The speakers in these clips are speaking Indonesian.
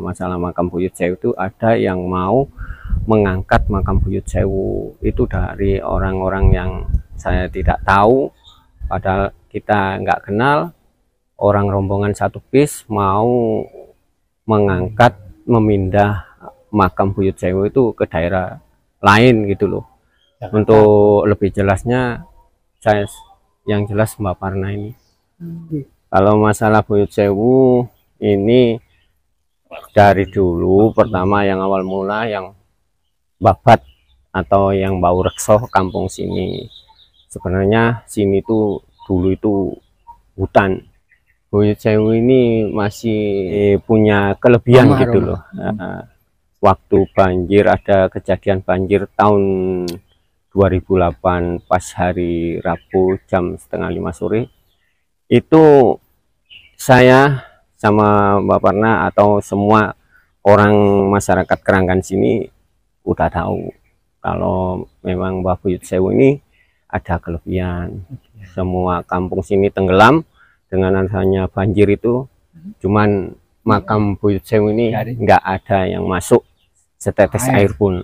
masalah makam Buyut Sewu itu ada yang mau mengangkat makam Buyut Sewu itu dari orang-orang yang saya tidak tahu, padahal kita nggak kenal. Orang rombongan satu bis mau mengangkat, memindah makam Buyut Sewu itu ke daerah lain gitu loh. Untuk lebih jelasnya, saya yang jelas Mbak Parna ini. Kalau masalah Buyut Sewu ini dari dulu, pertama yang awal mula yang babat atau yang bau rekso kampung sini. Sebenarnya sini tuh dulu itu hutan. Buyut Sewu ini masih punya kelebihan gitu loh. Waktu banjir, ada kejadian banjir tahun 2008 pas hari Rabu jam setengah 5 sore, itu saya sama Mbak Parna atau semua orang masyarakat Keranggan sini udah tahu kalau memang Mbah Buyut Sewu ini ada kelebihan. Semua kampung sini tenggelam dengan adanya banjir itu, cuman makam Buyut Sewu ini nggak ada yang masuk setetes air pun.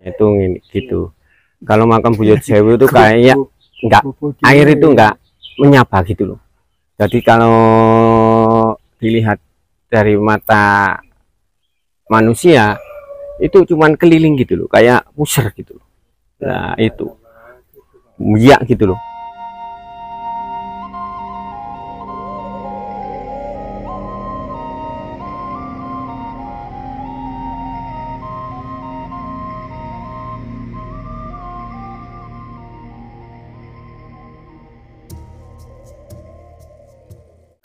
Itu gitu. Kalau makam Buyut Sewu itu kayak nggak, air itu nggak menyapa gitu loh. Jadi kalau dilihat dari mata manusia itu cuman keliling gitu loh, kayak pusar gitu loh. Nah itu ya gitu loh.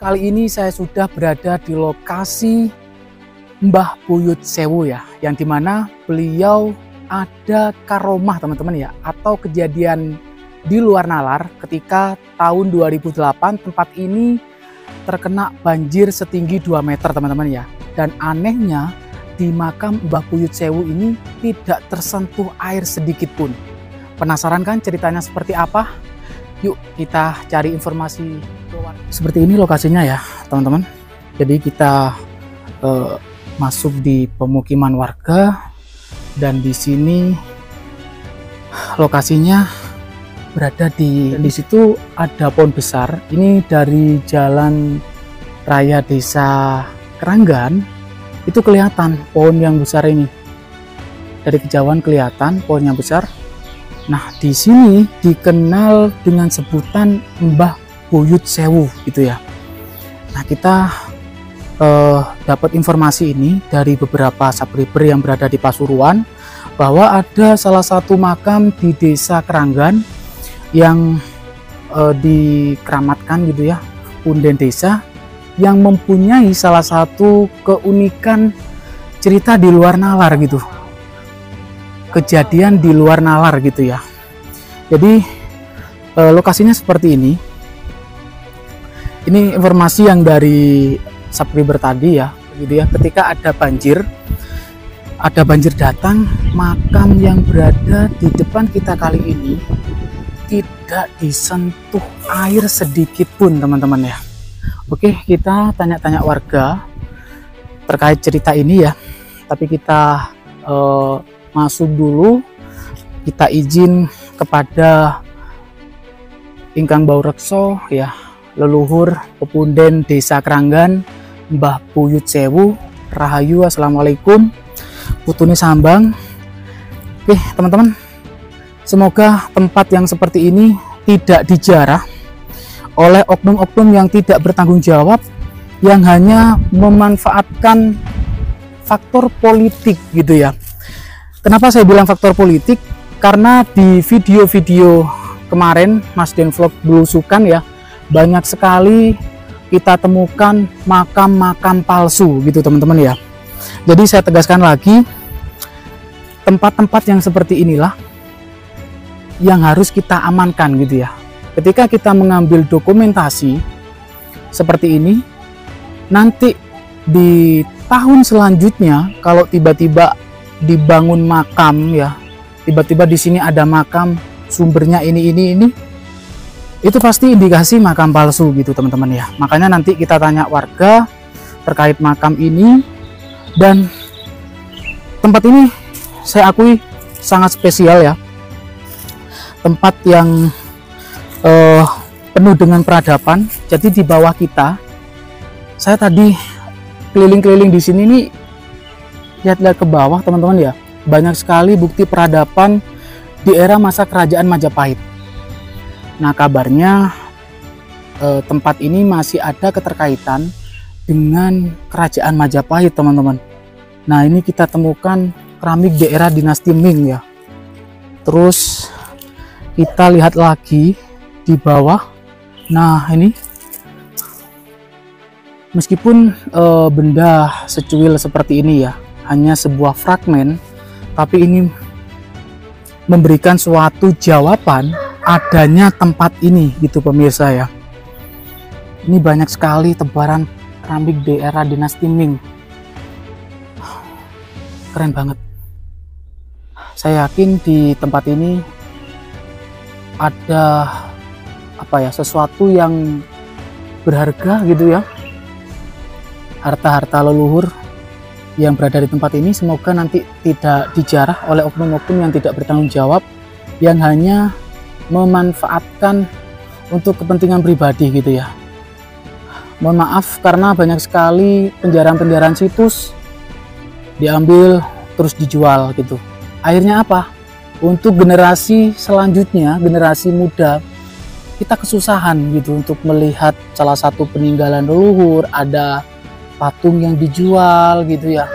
Kali ini saya sudah berada di lokasi Mbah Buyut Sewu ya, yang dimana beliau ada karomah teman-teman ya, atau kejadian di luar nalar ketika tahun 2008 tempat ini terkena banjir setinggi 2 meter teman-teman ya. Dan anehnya di makam Mbah Buyut Sewu ini tidak tersentuh air sedikit pun. Penasaran kan ceritanya seperti apa? Yuk kita cari informasi. Seperti ini lokasinya ya teman-teman. Jadi kita masuk di pemukiman warga, dan di sini lokasinya berada di situ ada pohon besar. Ini dari jalan raya desa Keranggan itu kelihatan pohon yang besar ini. Dari kejauhan kelihatan pohon yang besar. Nah di sini dikenal dengan sebutan Mbah Buyut Sewu gitu ya. Nah kita dapat informasi ini dari beberapa subscriber yang berada di Pasuruan, bahwa ada salah satu makam di desa Keranggan yang dikeramatkan gitu ya, punden desa, yang mempunyai salah satu keunikan cerita di luar nalar gitu, kejadian di luar nalar gitu ya. Jadi lokasinya seperti ini. Ini informasi yang dari subscriber tadi ya, gitu ya. Ketika ada banjir datang, makam yang berada di depan kita kali ini tidak disentuh air sedikit pun teman-teman ya. Oke, kita tanya-tanya warga terkait cerita ini ya. Tapi kita masuk dulu, kita izin kepada ingkang bau rekso ya, leluhur pepunden desa Keranggan Mbah Buyut Sewu. Rahayu, assalamualaikum, putune sambang. Oke teman-teman, semoga tempat yang seperti ini tidak dijarah oleh oknum-oknum yang tidak bertanggung jawab, yang hanya memanfaatkan faktor politik gitu ya. Kenapa saya bilang faktor politik? Karena di video-video kemarin Mas Den Vlog belusukan ya, banyak sekali kita temukan makam-makam palsu gitu teman-teman ya. Jadi saya tegaskan lagi, tempat-tempat yang seperti inilah yang harus kita amankan gitu ya. ketika kita mengambil dokumentasi seperti ini, nanti di tahun selanjutnya kalau tiba-tiba dibangun makam ya, tiba-tiba di sini ada makam, sumbernya ini, itu pasti indikasi makam palsu gitu teman-teman ya. Makanya nanti kita tanya warga terkait makam ini. Dan tempat ini saya akui sangat spesial ya, tempat yang penuh dengan peradaban. Jadi di bawah kita, saya tadi keliling-keliling di sini nih, lihat-lihat ke bawah teman-teman ya, banyak sekali bukti peradaban di era masa kerajaan Majapahit. Nah kabarnya tempat ini masih ada keterkaitan dengan kerajaan Majapahit teman-teman. Nah ini kita temukan keramik di era dinasti Ming ya. Terus kita lihat lagi di bawah. Nah ini meskipun benda secuil seperti ini ya, hanya sebuah fragmen, tapi ini memberikan suatu jawaban adanya tempat ini gitu pemirsa ya. Ini banyak sekali tebaran keramik di era dinasti Ming. Keren banget. Saya yakin di tempat ini ada apa ya, sesuatu yang berharga gitu ya. Harta-harta leluhur yang berada di tempat ini semoga nanti tidak dijarah oleh oknum-oknum yang tidak bertanggung jawab, yang hanya memanfaatkan untuk kepentingan pribadi gitu ya. Mohon maaf karena banyak sekali penjarahan-penjarahan situs diambil terus dijual gitu. Akhirnya apa? Untuk generasi selanjutnya, generasi muda, kita kesusahan gitu untuk melihat salah satu peninggalan leluhur, ada patung yang dijual gitu ya,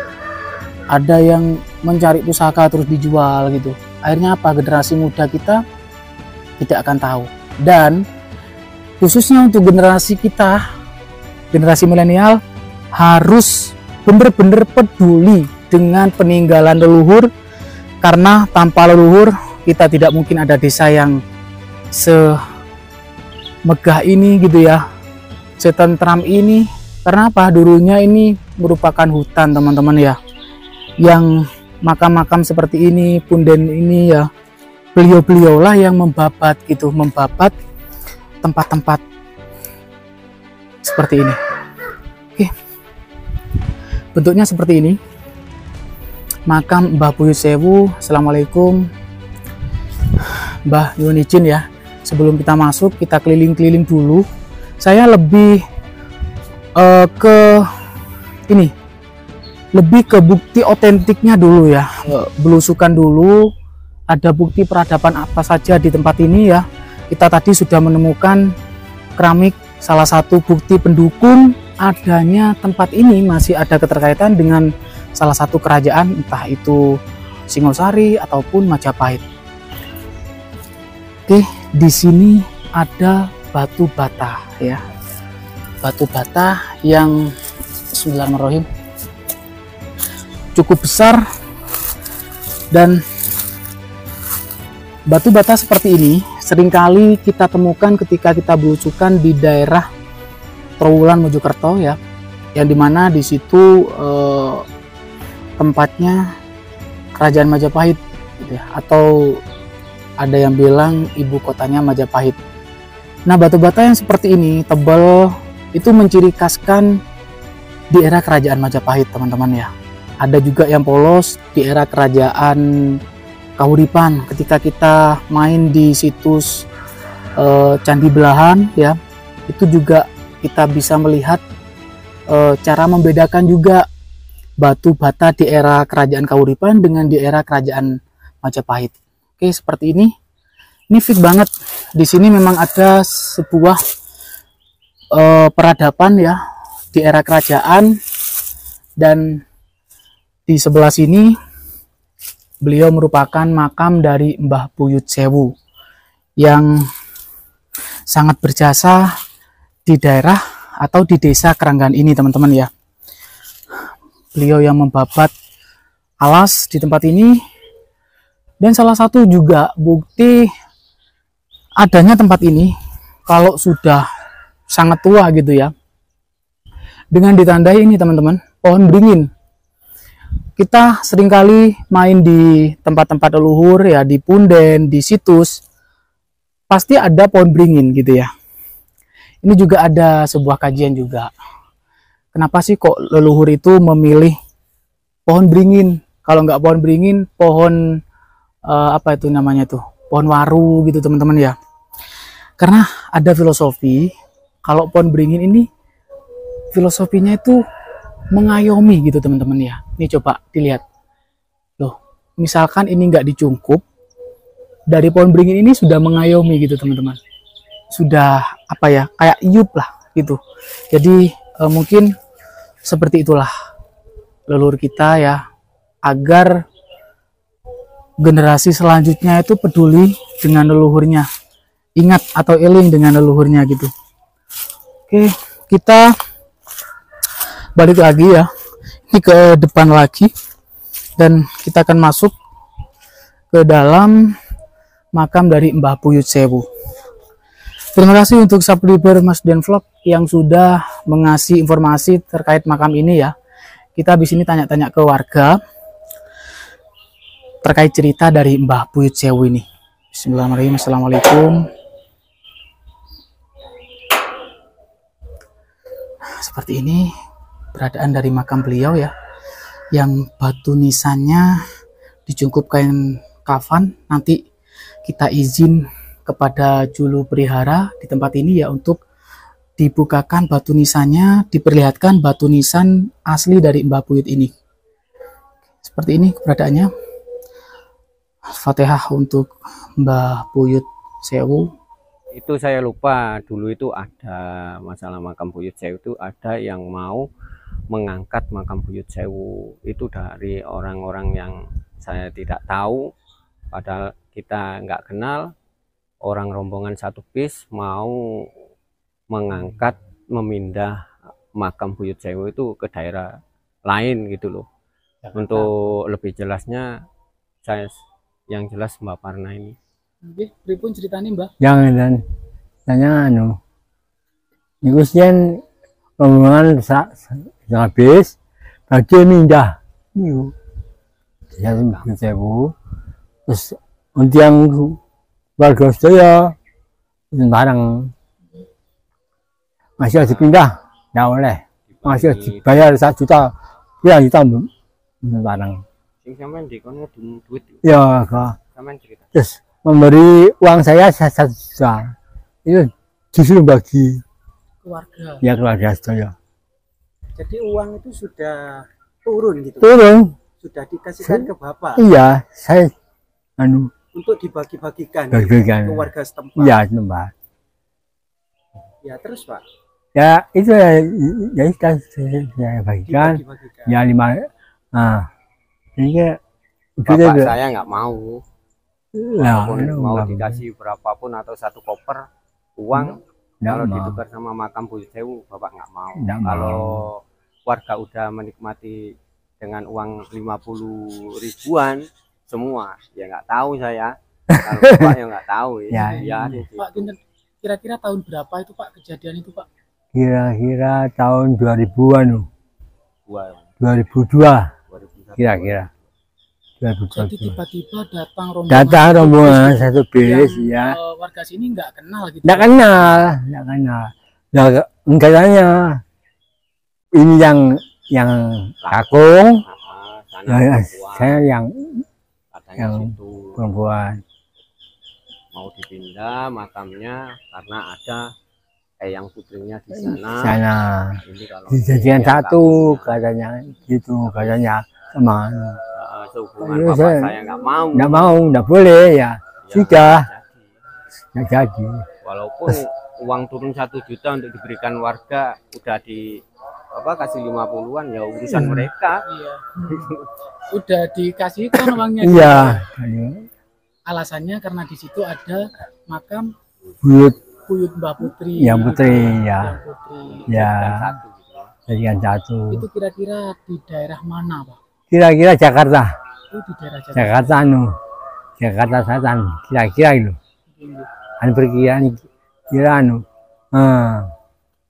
ada yang mencari pusaka terus dijual gitu. Akhirnya apa? Generasi muda kita tidak akan tahu. Dan khususnya untuk generasi kita, generasi milenial, harus benar-benar peduli dengan peninggalan leluhur, karena tanpa leluhur kita tidak mungkin ada desa yang semegah ini gitu ya, setentram ini. Karena apa? Dulunya ini merupakan hutan teman-teman ya, yang makam-makam seperti ini, punden ini ya, beliau-beliau lah yang membabat gitu, membabat tempat-tempat seperti ini. Oke, bentuknya seperti ini, makam Mbah Buyut Sewu. Assalamualaikum Mbah, nyuwun izin ya, sebelum kita masuk kita keliling-keliling dulu. Saya lebih ke ini, lebih ke bukti otentiknya dulu ya, belusukan dulu, ada bukti peradaban apa saja di tempat ini ya. Kita tadi sudah menemukan keramik, salah satu bukti pendukung adanya tempat ini masih ada keterkaitan dengan salah satu kerajaan, entah itu Singosari ataupun Majapahit. Oke, di sini ada batu bata ya, batu bata yang bismillahirrahmanirrahim cukup besar. Dan batu bata seperti ini seringkali kita temukan ketika kita belusukan di daerah Trowulan Mojokerto ya, yang dimana di situ tempatnya kerajaan Majapahit gitu ya, atau ada yang bilang ibu kotanya Majapahit. Nah batu bata yang seperti ini tebal itu menciri khaskan di era kerajaan Majapahit teman-teman ya. Ada juga yang polos di era kerajaan Kahuripan. Ketika kita main di situs Candi Belahan ya, itu juga kita bisa melihat cara membedakan juga batu bata di era kerajaan Kahuripan dengan di era kerajaan Majapahit. Oke, seperti ini. Ini fit banget. Di sini memang ada sebuah peradaban ya di era kerajaan, dan di sebelah sini beliau merupakan makam dari Mbah Buyut Sewu yang sangat berjasa di daerah atau di desa Keranggan ini teman-teman ya. Beliau yang membabat alas di tempat ini, dan salah satu juga bukti adanya tempat ini kalau sudah sangat tua gitu ya, dengan ditandai ini teman-teman, pohon beringin. Kita seringkali main di tempat-tempat leluhur ya, di punden, di situs, pasti ada pohon beringin gitu ya. Ini juga ada sebuah kajian juga. Kenapa sih kok leluhur itu memilih pohon beringin? Kalau nggak pohon beringin, pohon apa itu namanya tuh? Pohon waru gitu teman-teman ya. Karena ada filosofi, kalau pohon beringin ini filosofinya itu mengayomi gitu teman-teman ya. Ini coba dilihat. Loh, misalkan ini nggak dicungkup, dari pohon beringin ini sudah mengayomi gitu teman-teman. Sudah apa ya, kayak iup lah gitu. Jadi mungkin seperti itulah leluhur kita ya, agar generasi selanjutnya itu peduli dengan leluhurnya, ingat atau eling dengan leluhurnya gitu. Oke, kita balik lagi ya, ini ke depan lagi, dan kita akan masuk ke dalam makam dari Mbah Buyut Sewu. Terima kasih untuk subscriber Mas Den Vlog yang sudah mengasih informasi terkait makam ini ya. Kita habis ini tanya-tanya ke warga terkait cerita dari Mbah Buyut Sewu ini. Bismillahirrahmanirrahim. Assalamualaikum. Seperti ini beradaan dari makam beliau ya, yang batu nisannya dicungkup kain kafan. Nanti kita izin kepada julu pelihara di tempat ini ya, untuk dibukakan batu nisannya, diperlihatkan batu nisan asli dari Mbah Buyut ini. Seperti ini keberadaannya. Fatihah untuk Mbah Buyut Sewu. Itu saya lupa, dulu itu ada masalah makam Buyut Sewu, itu ada yang mau mengangkat makam Buyut Sewu itu dari orang-orang yang saya tidak tahu, padahal kita nggak kenal. Orang rombongan satu bis mau mengangkat, memindah makam Buyut Sewu itu ke daerah lain gitu loh. Untuk lebih jelasnya, saya yang jelas Mbak Parna ini. Oke, pripun ceritanya Mbak? Jangan dan tanya niku sien rombongan habis bagi mindah niku. Ya Buyut Sewu. Terus untiang warga sedaya barang masih dipindah, nggak oleh, masih dibayar 1 juta, ya juta barang. Sing sampean dikono duit. Ya, kok. Sampean cerita. Terus memberi uang saya 1 juta, itu disuruh bagi Keluarga. ya keluarga saya. Jadi uang itu sudah turun gitu. Turun. Sudah dikasihkan ke Bapak Iya, saya untuk dibagi-bagikan bagikan ke warga setempat. Iya, tempat. Ya, terus Pak, Ya itu ya kita saya bagikan. dibagi-bagikan. Ya 5. Nah, ini Bapak saya nggak mau. ya, Walaupun mau dikasih berapapun atau 1 koper uang, kalau ditukar sama makam Buyut Sewu, Bapak nggak mau. Kalau warga udah menikmati dengan uang 50 ribuan semua, ya nggak tahu saya. Kalau Bapak ya nggak tahu ya. Pak, kira-kira tahun berapa itu Pak kejadian itu Pak? Kira-kira tahun 2000-an, 2002 2001. kira-kira. Jadi tiba-tiba datang rombongan satu bis ya. Warga sini nggak kenal gitu. Nggak kenal. Enggak tanya. Ini yang kakung, saya yang situ perempuan. mau dipindah makamnya karena ada yang putrinya di sana. Ini kalau Dijadikan satu katanya gitu, katanya sama. sehubungan bapak saya nggak mau, nggak boleh ya. Sudah nggak jadi. Walaupun uang turun 1 juta untuk diberikan warga, udah di kasih 50-an, ya urusan mereka. Iya. Udah dikasihkan uangnya. Iya. Alasannya karena di situ ada makam Buyut Mbak Putri. Yang Putri ya. Ya. Jadikan satu. Itu kira-kira di daerah mana, Pak? Kira-kira Jakarta. Itu di daerah Jakarta. Jakarta Selatan. Kira-kira itu. Perkiraan kira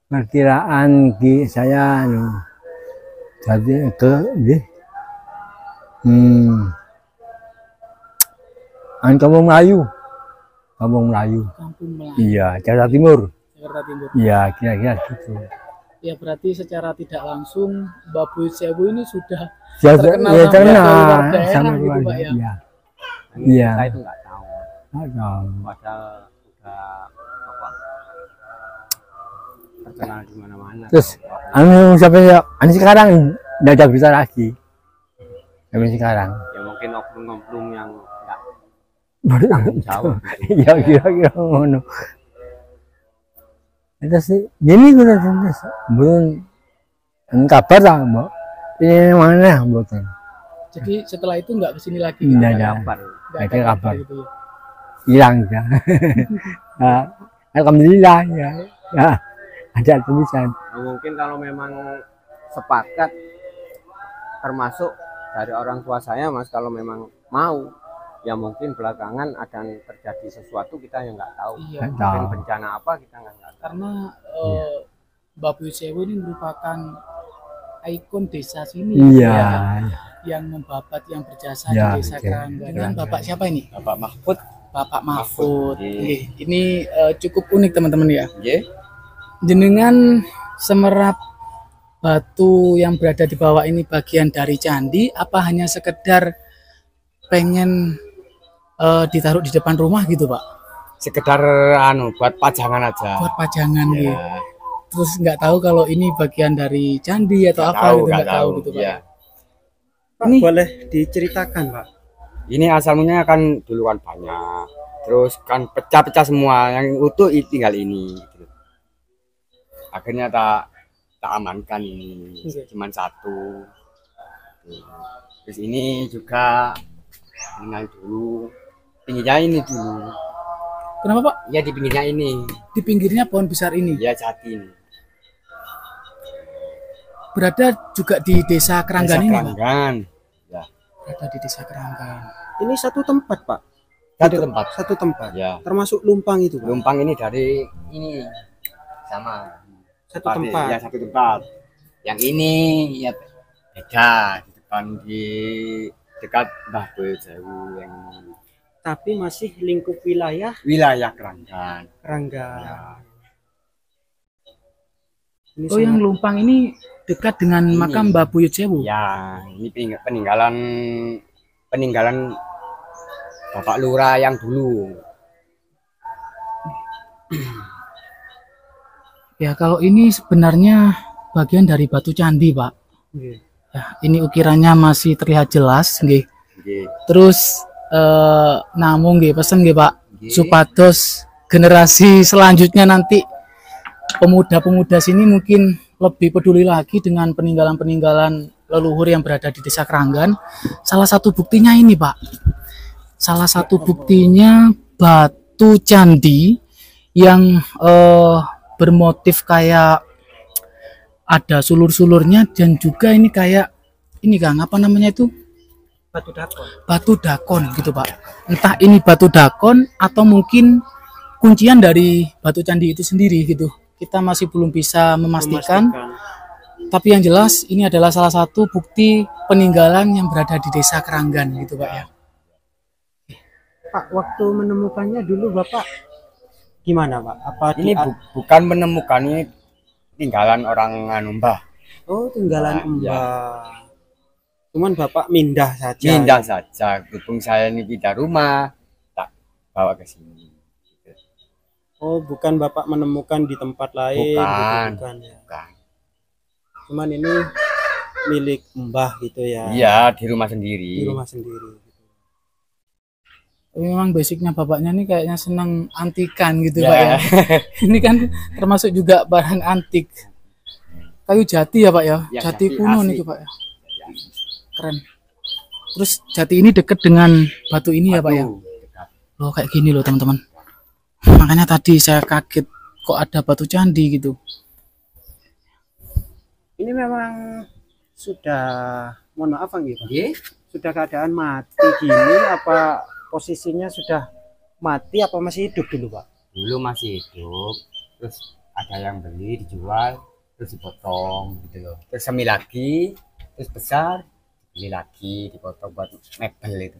perkiraan saya jadi ke Kampung Melayu. Kampung Melayu. Iya, Jakarta Timur. Jakarta Timur. Iya, kira-kira gitu. Ya berarti secara tidak langsung Mbah Buyut Sewu ini sudah Ya, terkenal ya, sama sama gitu, Pak, keluarga. ya. Iya. Iya. Saya itu nggak tahu. Nggak tahu. Padahal udah apa, terkenal di mana-mana. Terus, sampai ya, sekarang nggak ada berita lagi. Sampai sekarang. Ya mungkin oknum-oknum yang nggak Baru tanggung jawab. Gitu. ya kira-kira ngono. Itu sih, gini gue belum kabar lah, Mbak. Ini mana, buatan? Jadi setelah itu nggak kesini lagi. Nggak gitu, ada. Pak? Kabar. Nggak ada kabar. Gitu, ya. Hilang ya. Nah, alhamdulillah ya. Ya, ada tulisan. Nah, mungkin kalau memang sepakat, termasuk dari orang tua saya, Mas, kalau memang mau, ya mungkin belakangan akan terjadi sesuatu kita yang nggak tahu. Iya. Mungkin bencana apa kita nggak tahu. Karena Mbah Buyut Sewu ini merupakan ikon desa sini. Iya. Ya, yang membabat, yang berjasa Ya, di desa oke. Keranggan. Dan Bapak siapa ini? Bapak Mahfud. Bapak Mahfud. Iya. Ini cukup unik teman-teman ya. Nggih. Jenengan semerap batu yang berada di bawah ini bagian dari candi, apa hanya sekedar pengen ditaruh di depan rumah gitu, Pak? Sekedar buat pajangan aja. Buat pajangan Ya. gitu. Terus nggak tahu kalau ini bagian dari candi atau Nggak apa tahu, gitu, nggak nggak tahu tahu. gitu, Pak. Ya. Pak, Ini- boleh diceritakan, Pak? Ini asalnya kan dulu kan banyak, terus kan pecah-pecah semua, yang utuh tinggal ini. Gitu. Akhirnya tak amankan ini, cuman satu. Terus ini juga meninggal dulu, pinggirnya ini dulu. Kenapa, Pak? Ya di pinggirnya ini, Di pinggirnya pohon besar ini ya jati ini. berada juga di desa Keranggan Desa ini, Pak? Keranggan. Ya, Berada di desa Keranggan. Ini satu tempat, Pak. satu tempat. Satu tempat. Ya, Termasuk Lumpang itu, Pak. Lumpang ini dari ini sama. Satu Tempat, tempat. ya satu tempat. Yang ini ya beda di depan di dekat Mbah Buyut Sewu yang ini. Tapi masih lingkup wilayah Wilayah Keranggan. Keranggan. Ya. Ini Oh, yang Lumpang ini dekat dengan Ini. makam Mbah Buyut Sewu. Ya, ini peninggalan Bapak Lurah yang dulu. Ya, kalau ini sebenarnya bagian dari batu candi, Pak. Iya. Ya, ini ukirannya masih terlihat jelas, nggih. Nggih. Terus namung nggih pesen nggih, Pak, Nggih. supados generasi selanjutnya nanti pemuda-pemuda sini mungkin lebih peduli lagi dengan peninggalan-peninggalan leluhur yang berada di desa Keranggan. Salah satu buktinya ini, Pak. Salah satu buktinya batu candi yang bermotif kayak ada sulur-sulurnya, dan juga ini kayak ini Kang, apa namanya itu? Batu dakon. Batu dakon gitu, Pak. Entah ini batu dakon atau mungkin kuncian dari batu candi itu sendiri gitu. Kita masih belum bisa memastikan. Tapi yang jelas ini adalah salah satu bukti peninggalan yang berada di desa Keranggan gitu, Pak ya. Pak, waktu menemukannya dulu Bapak gimana, Pak? Apa Ini bukan menemukan, ini tinggalan orang Mbah. Oh, tinggalan Nah, ya. Mbah. Cuman Bapak mindah saja. Pindah saja, berhubung saya ini pindah rumah, tak bawa ke sini. Oh, bukan Bapak menemukan di tempat lain. Bukan. Gitu, bukan ya. Bukan. Cuman ini milik Mbah gitu ya. Iya, di rumah sendiri. Di rumah sendiri. Tapi memang basicnya bapaknya nih kayaknya senang antikan gitu, Ya. Pak ya. Ini kan termasuk juga barang antik. Kayu jati ya, Pak ya. Ya, Jati jati kuno asli. nih, Pak ya. Keren. Terus jati ini deket dengan batu ini ya, Pak ya. Loh, kayak gini loh, teman-teman. Makanya tadi saya kaget kok ada batu candi gitu. Ini memang sudah, mohon maaf Pak, Nggih. sudah keadaan mati gini, apa posisinya sudah mati apa masih hidup dulu, Pak? dulu masih hidup, terus ada yang beli dijual, terus dipotong gitu loh, terus semi lagi, terus besar, beli lagi dipotong buat mebel itu.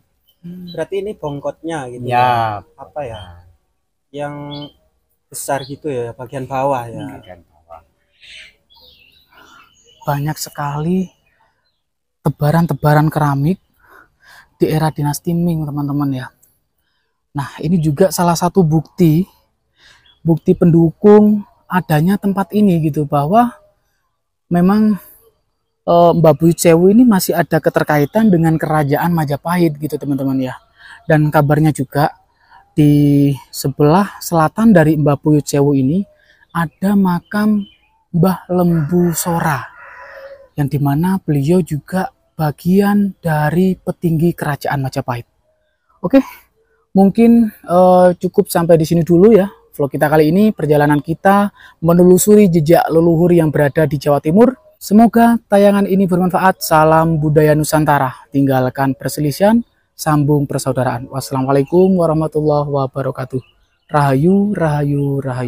Berarti ini bongkotnya gitu Ya, apa ya, yang besar gitu ya, bagian bawah ya. bagian bawah. Banyak sekali tebaran-tebaran keramik di era dinasti Ming, teman-teman ya. Nah, ini juga salah satu bukti pendukung adanya tempat ini gitu, bahwa memang Mbah Buyut Sewu ini masih ada keterkaitan dengan kerajaan Majapahit gitu, teman-teman ya. Dan kabarnya juga di sebelah selatan dari Mbah Buyut Sewu ini ada makam Mbah Lembu Sora, yang dimana beliau juga bagian dari petinggi kerajaan Majapahit. Oke, mungkin cukup sampai di sini dulu ya vlog kita kali ini, perjalanan kita menelusuri jejak leluhur yang berada di Jawa Timur. Semoga tayangan ini bermanfaat. Salam budaya Nusantara, tinggalkan perselisihan, sambung persaudaraan. Wassalamualaikum warahmatullahi wabarakatuh. Rahayu, rahayu, rahayu.